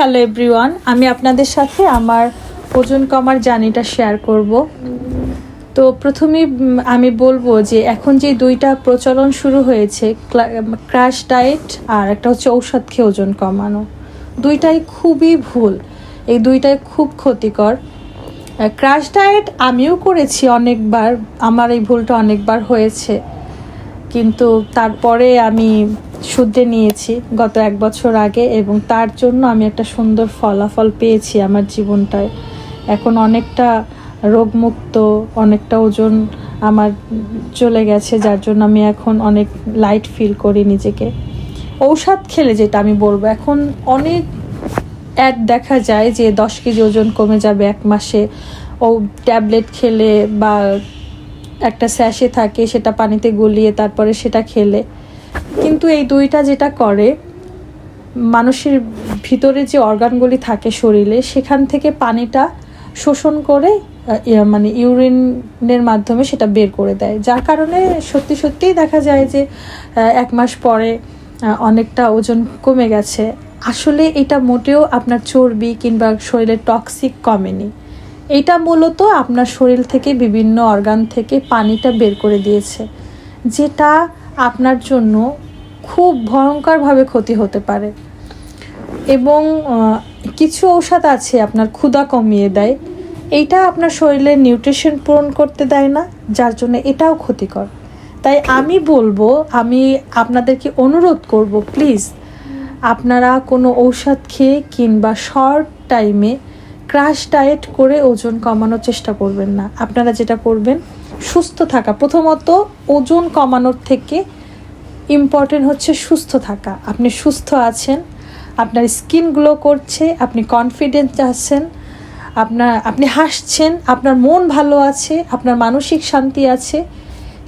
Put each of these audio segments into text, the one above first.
Hello everyone, আমি আপনাদের সাথে আমার ওজন কমার জার্নিটা শেয়ার করব। তো প্রথমেই আমি বলবো যে এখন যে দুইটা প্রচলন শুরু হয়েছে, ক্র্যাশ ডায়েট আর একটা হচ্ছে ঔষধ খেয়ে ওজন কমানো, দুইটাই খুবই ভুল। এই দুইটাই খুব ক্ষতিকর। ক্র্যাশ ডায়েট আমিও করেছি অনেকবার, আমার এই ভুলটা অনেকবার হয়েছে, কিন্তু তারপরে আমি শুধরে নিয়েছি গত 1 বছর আগে, এবং তার জন্য আমি একটা সুন্দর ফলাফল পেয়েছি আমার জীবনটায়। এখন অনেকটা রোগমুক্ত, অনেকটা ওজন আমার চলে গেছে, যার জন্য আমি এখন অনেক লাইট ফিল করি নিজেকে। ঔষধ খেলে যেটা আমি বলবো, এখন অনেক অ্যাড দেখা যায় যে 10 কেজি ওজন কমে যাবে 1 মাসে, ও ট্যাবলেট খেলে বা একটা স্যাশে থাকে সেটা পানিতে গলিয়ে তারপরে সেটা খেলে। কিন্তু এই দুইটা যেটা করে, মানুষের ভিতরে যে অর্গানগুলি থাকে শরীরে, সেখান থেকে পানিটা শোষণ করে মানে ইউরিনের মাধ্যমে সেটা বের করে দেয়, যার কারণে সত্যিই দেখা যায় যে 1 মাস পরে অনেকটা ওজন কমে গেছে। আসলে এটা মোটেও আপনার চর্বি কিংবা শরীরের টক্সিক কমেনি, এটা মূলত আপনার শরীর থেকে বিভিন্ন অর্গান থেকে পানিটা বের করে দিয়েছে, যেটা আপনার জন্য খুব ভয়ঙ্করভাবে ক্ষতি হতে পারে। এবং কিছু ঔষধ আছে আপনার ক্ষুধা কমিয়ে দেয়, এইটা আপনার শরীরে নিউট্রিশন পূরণ করতে দেয় না, যার জন্য এটাও ক্ষতিকর। তাই আমি বলবো, আমি আপনাদেরকে অনুরোধ করব, প্লিজ আপনারা কোনো ঔষধ খেয়ে কিংবা শর্ট টাইমে ক্র্যাশ ডায়েট করে ওজন কমানোর চেষ্টা করবেন না। আপনারা যেটা করবেন, সুস্থ থাকা। প্রথমত ওজন কমানোর থেকে ইম্পর্টেন্ট হচ্ছে সুস্থ থাকা। আপনি সুস্থ আছেন, আপনার স্কিন গ্লো করছে, আপনি কনফিডেন্ট আছেন, আপনি হাসছেন, আপনার মন ভালো আছে, আপনার মানসিক শান্তি আছে,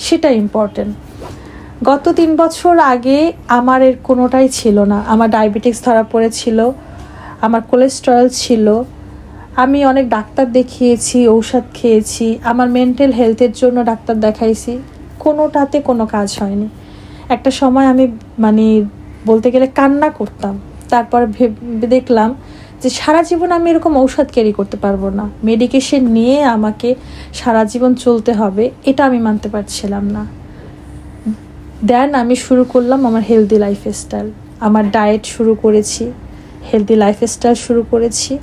সেটা ইম্পর্টেন্ট। গত 3 বছর আগে আমার এর কোনোটাই ছিল না। আমার ডায়াবেটিস ধরা পড়েছিল, আমার কোলেস্টেরল ছিল, আমি অনেক ডাক্তার দেখিয়েছি, ঔষধ খেয়েছি, আমার মেন্টাল হেলথের জন্য ডাক্তার দেখাইছি, কোনোটাতে কোনো কাজ হয়নি। একটা সময় আমি মানে বলতে গেলে কান্না করতাম। তারপর ভেবে দেখলাম যে সারা জীবন আমি এরকম ঔষধ ক্যারি করতে পারবো না, মেডিকেশন নিয়ে আমাকে সারা জীবন চলতে হবে, এটা আমি মানতে পারছিলাম না। দেন আমি শুরু করলাম আমার হেলদি লাইফস্টাইল, আমার ডায়েট শুরু করেছি, হেলদি লাইফস্টাইল শুরু করেছি,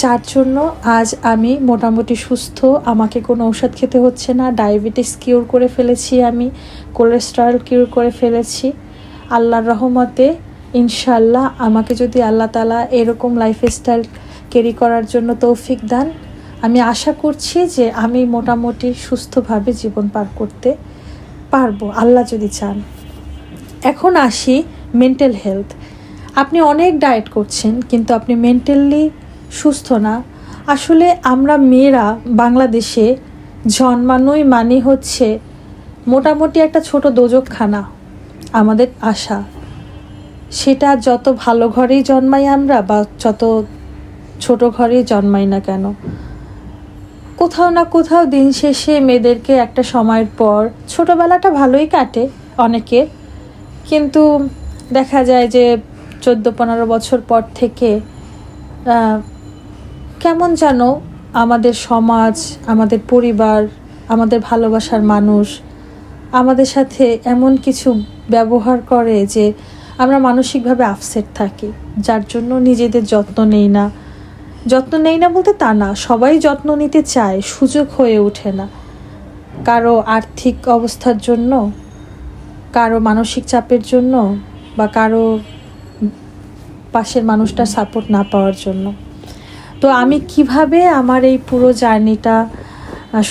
যার জন্য আজ আমি মোটামুটি সুস্থ। আমাকে কোনো ঔষধ খেতে হচ্ছে না, ডায়াবেটিস কিউর করে ফেলেছি, আমি কোলেস্টেরল কিউর করে ফেলেছি। আল্লাহর রহমতে ইনশাল্লাহ আমাকে যদি আল্লাহ তাআলা এরকম লাইফস্টাইল ক্যারি করার জন্য তৌফিক দেন, আমি আশা করছি যে আমি মোটামুটি সুস্থভাবে জীবন পার করতে পারবো, আল্লাহ যদি চান। এখন আসি মেন্টাল হেলথ। আপনি অনেক ডায়েট করছেন কিন্তু আপনি মেন্টালি সুস্থ না। আসলে আমরা মেয়েরা বাংলাদেশে জন্মানোই মানে হচ্ছে মোটামুটি একটা ছোট দোজকখানা আমাদের আশা। সেটা যত ভালো ঘরেই জন্মাই আমরা বা যত ছোট ঘরেই জন্মাই না কেন, কোথাও না কোথাও দিন শেষে মেয়েদেরকে একটা সময়ের পর, ছোটোবেলাটা ভালোই কাটে অনেকের, কিন্তু দেখা যায় যে 14-15 বছর পর থেকে কেমন যেন আমাদের সমাজ, আমাদের পরিবার, আমাদের ভালোবাসার মানুষ আমাদের সাথে এমন কিছু ব্যবহার করে যে আমরা মানসিকভাবে আপসেট থাকি, যার জন্য নিজেদের যত্ন নেই না বলতে তা না, সবাই যত্ন নিতে চায়, সুযোগ হয়ে ওঠে না, কারো আর্থিক অবস্থার জন্য, কারো মানসিক চাপের জন্য, বা কারো পাশের মানুষটার সাপোর্ট না পাওয়ার জন্য। তো আমি কিভাবে আমার এই পুরো জার্নিটা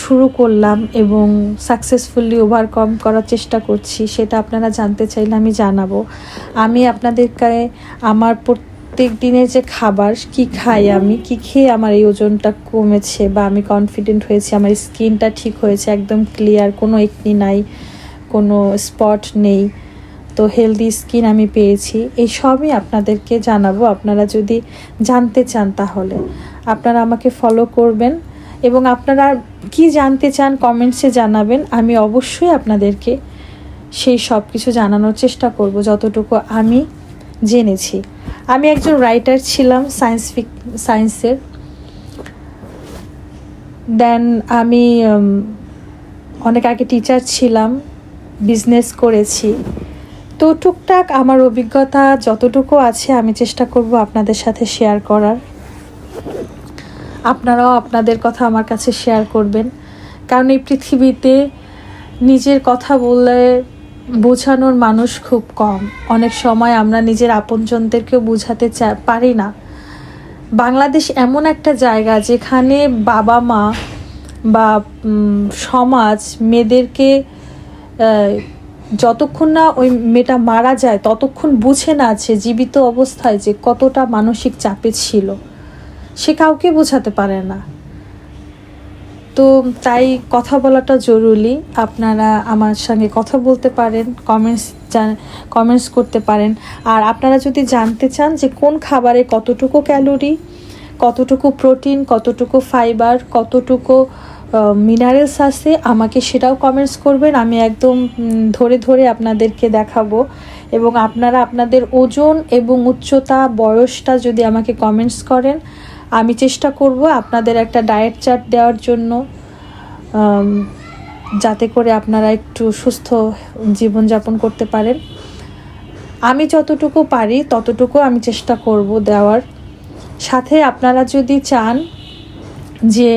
শুরু করলাম এবং সাকসেসফুলি ওভারকাম করার চেষ্টা করছি, সেটা আপনারা জানতে চাইলে আমি জানাবো। আমি আপনাদেরকে আমার প্রত্যেক দিনের যে খাবার, কি খাই, আমি কি খেয়ে আমার এই ওজনটা কমেছে বা আমি কনফিডেন্ট হয়েছি, আমার স্কিনটা ঠিক হয়েছে, একদম ক্লিয়ার, কোনো একনি নাই, কোনো স্পট নেই, তো হেলদি স্কিন আমি পেয়েছি, এই সবই আপনাদেরকে জানাবো। আপনারা যদি জানতে চান তাহলে আপনারা আমাকে ফলো করবেন, এবং আপনারা কি জানতে চান কমেন্টসে জানাবেন, আমি অবশ্যই আপনাদেরকে সেই সব কিছু জানানোর চেষ্টা করব যতটুকু আমি জেনেছি। আমি একজন রাইটার ছিলাম সায়েন্সের। দেন আমি অনেক আগে টিচার ছিলাম, বিজনেস করেছি। তো টুকটাক আমার অভিজ্ঞতা যতটুকু আছে আমি চেষ্টা করব আপনাদের সাথে শেয়ার করার। আপনারাও আপনাদের কথা আমার কাছে শেয়ার করবেন, কারণ এই পৃথিবীতে নিজের কথা বললে বোঝানোর মানুষ খুব কম। অনেক সময় আমরা নিজের আপনজনদেরকেও বোঝাতে পারি না। বাংলাদেশ এমন একটা জায়গা যেখানে বাবা মা বা সমাজ মেয়েদেরকে যতক্ষণ না ওই মেয়েটা মারা যায় ততক্ষণ বুঝে না আছে জীবিত অবস্থায় যে কতটা মানসিক চাপে ছিল, সে কাউকে বোঝাতে পারে না। তো তাই কথা বলাটা জরুরি। আপনারা আমার সঙ্গে কথা বলতে পারেন, কমেন্টস করতে পারেন। আর আপনারা যদি জানতে চান যে কোন খাবারে কতটুকু ক্যালোরি, কতটুকু প্রোটিন, কতটুকু ফাইবার, কতটুকু মিনারেলস আছে, আমাকে সেটাও কমেন্টস করবেন। আমি একদম ধরে ধরে আপনাদেরকে দেখাবো। এবং আপনারা আপনাদের ওজন এবং উচ্চতা, বয়সটা যদি আমাকে কমেন্টস করেন, আমি চেষ্টা করব আপনাদের একটা ডায়েট চার্ট দেওয়ার জন্য, যাতে করে আপনারা একটু সুস্থ জীবনযাপন করতে পারেন। আমি যতটুকু পারি ততটুকু আমি চেষ্টা করব দেওয়ার। সাথে আপনারা যদি চান যে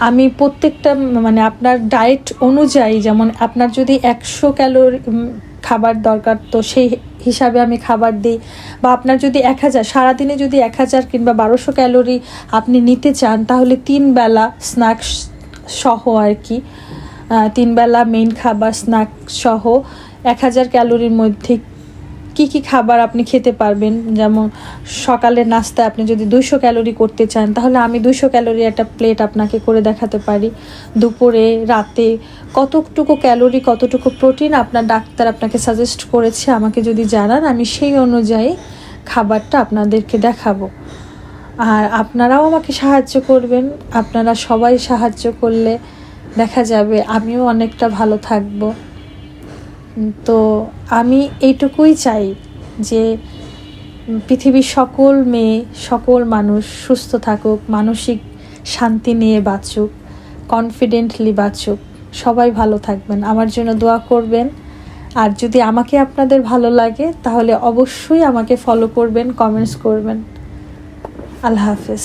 আমি প্রত্যেকটা মানে আপনার ডায়েট অনুযায়ী, যেমন আপনার যদি 100 ক্যালোরি খাবার দরকার তো সেই হিসাবে আমি খাবার দিই, বা আপনার যদি 1000 সারাদিনে যদি 1000 কিংবা 1200 ক্যালোরি আপনি নিতে চান, তাহলে 3 বেলা স্ন্যাক্স সহ আর কি, 3 বেলা মেইন খাবার স্ন্যাক সহ 1000 ক্যালোরির মধ্যে কি কি খাবার আপনি খেতে পারবেন। যেমন সকালের নাস্তায় আপনি যদি 200 ক্যালোরি করতে চান, তাহলে আমি 200 ক্যালোরি একটা প্লেট আপনাকে করে দেখাতে পারি। দুপুরে, রাতে কতটুকু ক্যালোরি, কতটুকু প্রোটিন আপনার ডাক্তার আপনাকে সাজেস্ট করেছে আমাকে যদি জানান, আমি সেই অনুযায়ী খাবারটা আপনাদেরকে দেখাবো। আর আপনারাও আমাকে সাহায্য করবেন। আপনারা সবাই সাহায্য করলে দেখা যাবে আমিও অনেকটা ভালো থাকবো। তো আমি এইটুকুই চাই যে পৃথিবীর সকল মেয়ে, সকল মানুষ সুস্থ থাকুক, মানসিক শান্তি নিয়ে বাঁচুক, কনফিডেন্টলি বাঁচুক। সবাই ভালো থাকবেন, আমার জন্য দোয়া করবেন। আর যদি আমাকে আপনাদের ভালো লাগে তাহলে অবশ্যই আমাকে ফলো করবেন, কমেন্টস করবেন। আল্লাহ হাফেজ।